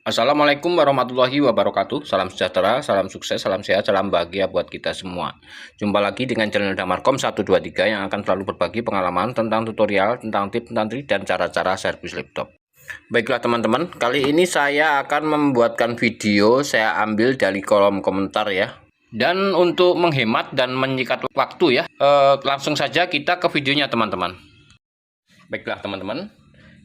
Assalamualaikum warahmatullahi wabarakatuh. Salam sejahtera, salam sukses, salam sehat, salam bahagia buat kita semua. Jumpa lagi dengan channel Damarkom 123 yang akan selalu berbagi pengalaman tentang tutorial, tentang tips, trik, dan cara-cara servis laptop. Baiklah teman-teman, kali ini saya akan membuatkan video, saya ambil dari kolom komentar ya. Dan untuk menghemat dan menyikat waktu ya, langsung saja kita ke videonya teman-teman. Baiklah teman-teman,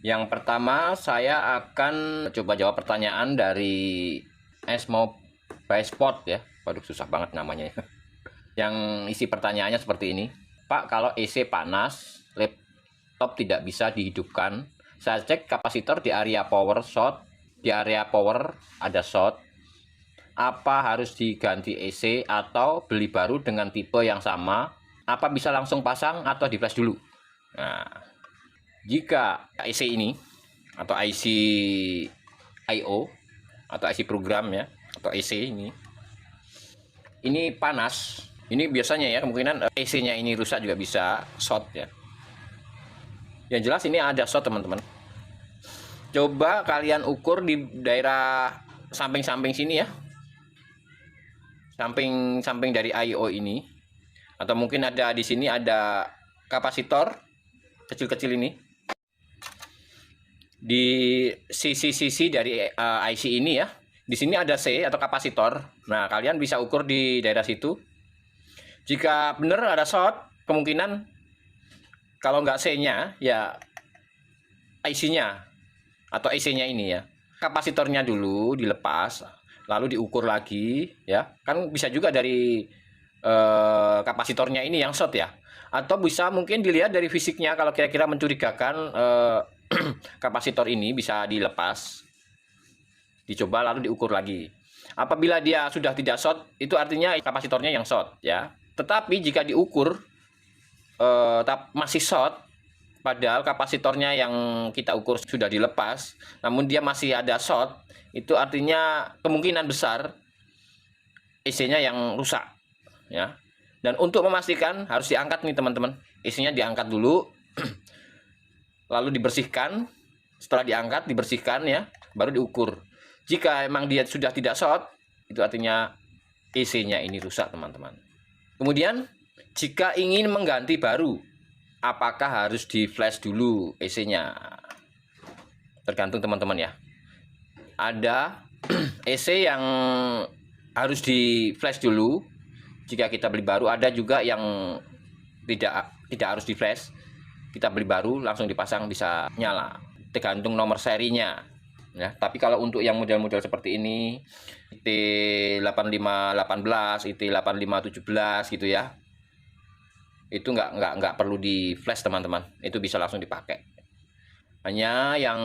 yang pertama saya akan coba jawab pertanyaan dari Esmo by Spot ya. Waduh, susah banget namanya ya. Yang isi pertanyaannya seperti ini. Pak, kalau AC panas, laptop tidak bisa dihidupkan. Saya cek kapasitor di area power short. Di area power ada short. Apa harus diganti AC atau beli baru dengan tipe yang sama? Apa bisa langsung pasang atau di flash dulu? Nah, jika IC ini atau IC I/O atau IC program ya atau IC ini panas, ini biasanya ya kemungkinan IC-nya ini rusak juga bisa short ya. Yang jelas ini ada short teman-teman. Coba kalian ukur di daerah samping-samping sini ya, samping dari I/O ini, atau mungkin ada di sini ada kapasitor kecil-kecil ini. Di sisi dari IC ini ya, di sini ada C atau kapasitor. Nah, kalian bisa ukur di daerah situ. Jika benar ada short, kemungkinan kalau nggak C-nya ya IC-nya atau IC-nya ini ya. Kapasitornya dulu dilepas, lalu diukur lagi ya. Kan bisa juga dari kapasitornya ini yang short ya. Atau bisa mungkin dilihat dari fisiknya, kalau kira-kira mencurigakan kapasitor ini bisa dilepas, dicoba lalu diukur lagi. Apabila dia sudah tidak short, itu artinya kapasitornya yang short ya. Tetapi jika diukur masih short, padahal kapasitornya yang kita ukur sudah dilepas, namun dia masih ada short, itu artinya kemungkinan besar IC-nya yang rusak ya. Dan untuk memastikan harus diangkat nih teman-teman, IC-nya diangkat dulu lalu dibersihkan. Setelah diangkat dibersihkan ya, baru diukur. Jika emang dia sudah tidak short, itu artinya IC-nya ini rusak teman-teman. Kemudian jika ingin mengganti baru, apakah harus di flash dulu IC-nya? Tergantung teman-teman ya. Ada IC yang harus di flash dulu jika kita beli baru, ada juga yang tidak harus di flash. Kita beli baru langsung dipasang bisa nyala, tergantung nomor serinya ya. Tapi kalau untuk yang model-model seperti ini, IT8518, IT8517 gitu ya, itu nggak perlu di flash teman-teman, itu bisa langsung dipakai. Hanya yang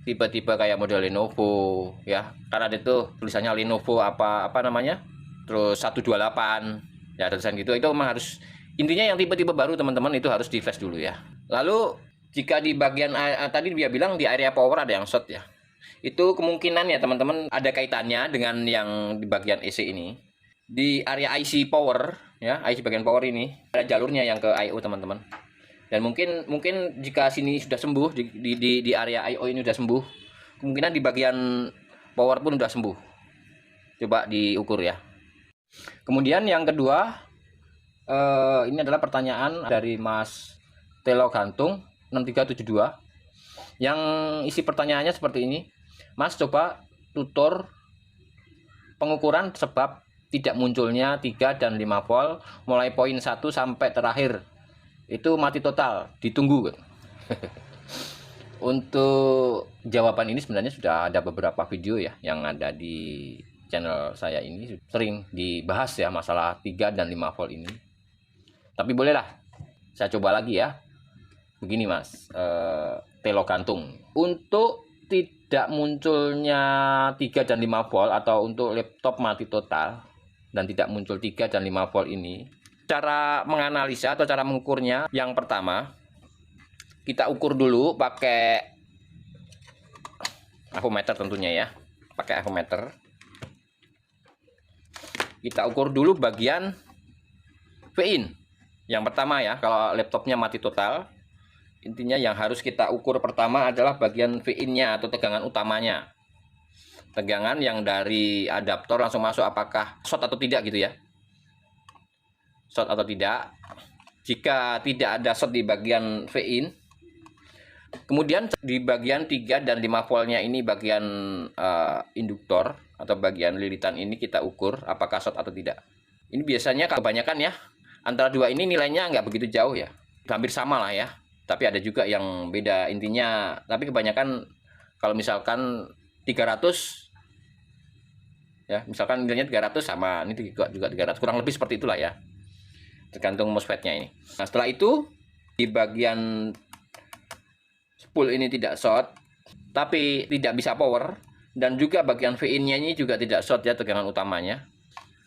tipe-tipe kayak model Lenovo ya, karena ada tuh tulisannya Lenovo apa namanya, terus 128 ya, tulisan gitu, itu memang harus. Intinya yang tipe-tipe baru teman-teman itu harus di flash dulu ya. Lalu jika di bagian tadi dia bilang di area power ada yang short ya, itu kemungkinan ya teman-teman ada kaitannya dengan yang di bagian IC ini. Di area IC power ya, IC bagian power ini ada jalurnya yang ke I/O teman-teman. Dan mungkin jika sini sudah sembuh, di area I/O ini sudah sembuh, kemungkinan di bagian power pun sudah sembuh. Coba diukur ya. Kemudian yang kedua, ini adalah pertanyaan dari Mas Telo Gantung 6372, yang isi pertanyaannya seperti ini. Mas, coba tutur pengukuran sebab tidak munculnya 3 dan 5 volt mulai poin 1 sampai terakhir itu mati total, ditunggu. Untuk jawaban ini sebenarnya sudah ada beberapa video ya yang ada di channel saya ini, sering dibahas ya masalah 3 dan 5 volt ini. Tapi bolehlah saya coba lagi ya. Begini Mas Telo Gantung, untuk tidak munculnya 3 dan 5 volt atau untuk laptop mati total dan tidak muncul 3 dan 5 volt ini, cara menganalisa atau cara mengukurnya, yang pertama kita ukur dulu pakai avometer tentunya ya. Pakai avometer kita ukur dulu bagian V-in. Yang pertama ya, kalau laptopnya mati total, Intinya yang harus kita ukur pertama adalah bagian VIN-nya atau tegangan utamanya. Tegangan yang dari adaptor langsung masuk apakah short atau tidak gitu ya. Short atau tidak. Jika tidak ada short di bagian VIN, kemudian di bagian 3 dan 5 voltnya ini bagian induktor atau bagian lilitan ini kita ukur apakah short atau tidak. Ini biasanya kebanyakan ya, antara dua ini nilainya nggak begitu jauh ya. Hampir sama lah ya. Tapi ada juga yang beda intinya. Tapi kebanyakan kalau misalkan 300 ya, misalkan nilainya 300 sama ini juga 300, kurang lebih seperti itulah ya. Tergantung MOSFET-nya ini. Nah, setelah itu di bagian spool ini tidak short, tapi tidak bisa power, dan juga bagian VIN-nya ini juga tidak short ya, tegangan utamanya.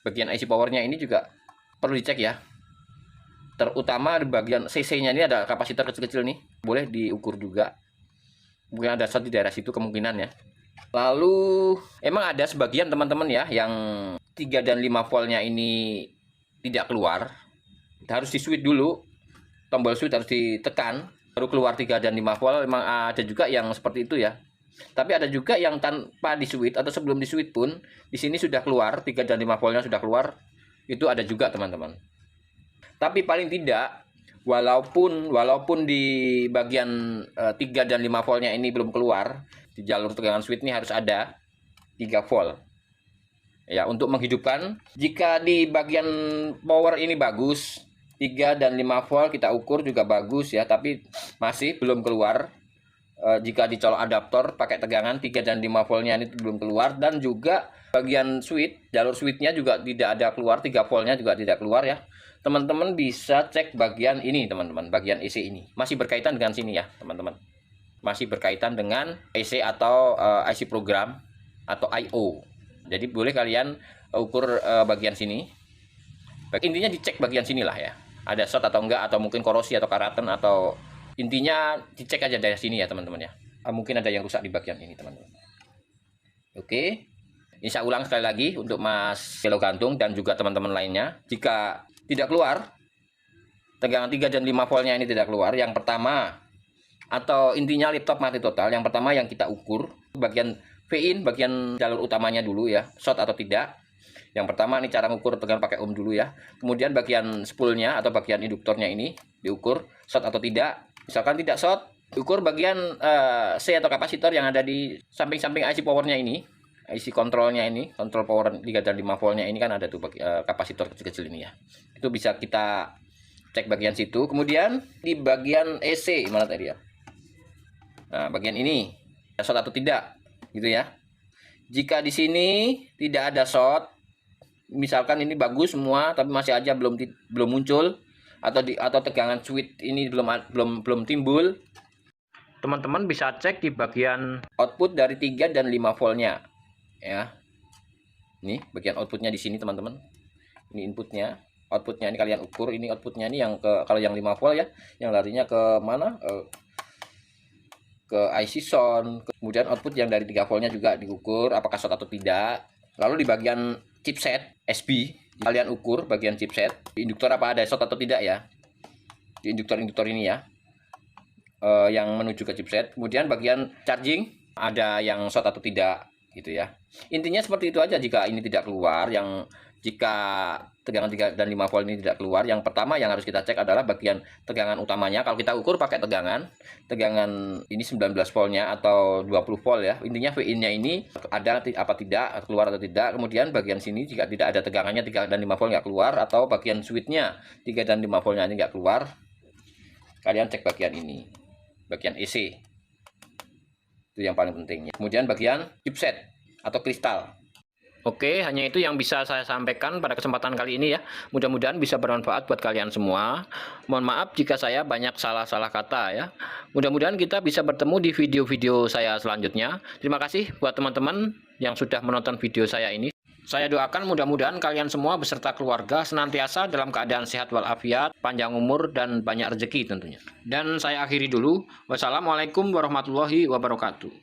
Bagian IC powernya ini juga perlu dicek ya. Terutama di bagian CC-nya ini ada kapasitor kecil-kecil nih, boleh diukur juga. Mungkin ada short di daerah situ kemungkinan ya. Lalu emang ada sebagian teman-teman ya yang 3 dan 5 voltnya ini tidak keluar. Harus di switch dulu, tombol switch harus ditekan baru keluar 3 dan 5 volt. Memang ada juga yang seperti itu ya. Tapi ada juga yang tanpa di switch atau sebelum di switch pun di sini sudah keluar 3 dan 5 voltnya sudah keluar. Itu ada juga teman-teman. Tapi paling tidak walaupun di bagian 3 dan 5 voltnya ini belum keluar, di jalur tegangan switch ini harus ada 3 volt. Ya, untuk menghidupkan. Jika di bagian power ini bagus, 3 dan 5 volt kita ukur juga bagus ya, tapi masih belum keluar. Jika dicolok adaptor pakai tegangan 3 dan 5 voltnya ini belum keluar, dan juga bagian switch, jalur switchnya juga tidak ada keluar, 3 voltnya juga tidak keluar ya. Teman-teman bisa cek bagian ini teman-teman, bagian EC ini. Masih berkaitan dengan sini ya teman-teman. Masih berkaitan dengan EC atau IC program atau I/O. Jadi boleh kalian ukur bagian sini. Intinya dicek bagian sinilah ya. Ada short atau enggak, atau mungkin korosi atau karatan, atau intinya dicek aja dari sini ya teman-teman ya. Mungkin ada yang rusak di bagian ini teman-teman. Oke. Ini saya ulang sekali lagi untuk Mas Kilo Gantung dan juga teman-teman lainnya. Jika tidak keluar, tegangan 3 dan 5 voltnya ini tidak keluar, yang pertama, atau intinya laptop mati total, yang pertama yang kita ukur bagian VIN, bagian jalur utamanya dulu ya, short atau tidak. Yang pertama ini cara mengukur tegangan pakai ohm dulu ya. Kemudian bagian spoolnya atau bagian induktornya ini diukur short atau tidak. Misalkan tidak short, diukur bagian C atau kapasitor yang ada di samping-samping IC powernya ini. IC kontrolnya ini, kontrol power 3 dan 5 voltnya ini kan ada tuh kapasitor kecil-kecil ini ya. Itu bisa kita cek bagian situ. Kemudian di bagian EC mana tadi ya? Nah, bagian ini short atau tidak gitu ya. Jika di sini tidak ada short, misalkan ini bagus semua tapi masih aja belum muncul, atau tegangan switch ini belum timbul, teman-teman bisa cek di bagian output dari 3 dan 5 voltnya ya. Ini bagian outputnya di sini teman-teman. Ini inputnya, outputnya ini kalian ukur. Ini outputnya ini yang kalau yang 5 volt ya, yang larinya ke mana? Ke IC sound. Kemudian output yang dari 3 voltnya juga diukur apakah short atau tidak. Lalu di bagian chipset SB kalian ukur bagian chipset, di induktor apa ada short atau tidak ya. Di induktor ini ya, yang menuju ke chipset. Kemudian bagian charging ada yang short atau tidak gitu ya. Intinya seperti itu aja. Jika ini tidak keluar, jika tegangan 3 dan 5 volt ini tidak keluar, yang pertama yang harus kita cek adalah bagian tegangan utamanya. Kalau kita ukur pakai tegangan ini 19 voltnya atau 20 volt ya. Intinya VIN-nya ini ada apa tidak, keluar atau tidak. Kemudian bagian sini jika tidak ada tegangannya 3 dan 5 volt nggak keluar, atau bagian switch-nya 3 dan 5 voltnya ini nggak keluar, kalian cek bagian ini, bagian EC. Itu yang paling penting. Kemudian bagian chipset atau kristal. Oke, hanya itu yang bisa saya sampaikan pada kesempatan kali ini ya. Mudah-mudahan bisa bermanfaat buat kalian semua. Mohon maaf jika saya banyak salah-salah kata ya. Mudah-mudahan kita bisa bertemu di video-video saya selanjutnya. Terima kasih buat teman-teman yang sudah menonton video saya ini. Saya doakan mudah-mudahan kalian semua beserta keluarga senantiasa dalam keadaan sehat walafiat, panjang umur, dan banyak rezeki tentunya. Dan saya akhiri dulu. Wassalamualaikum warahmatullahi wabarakatuh.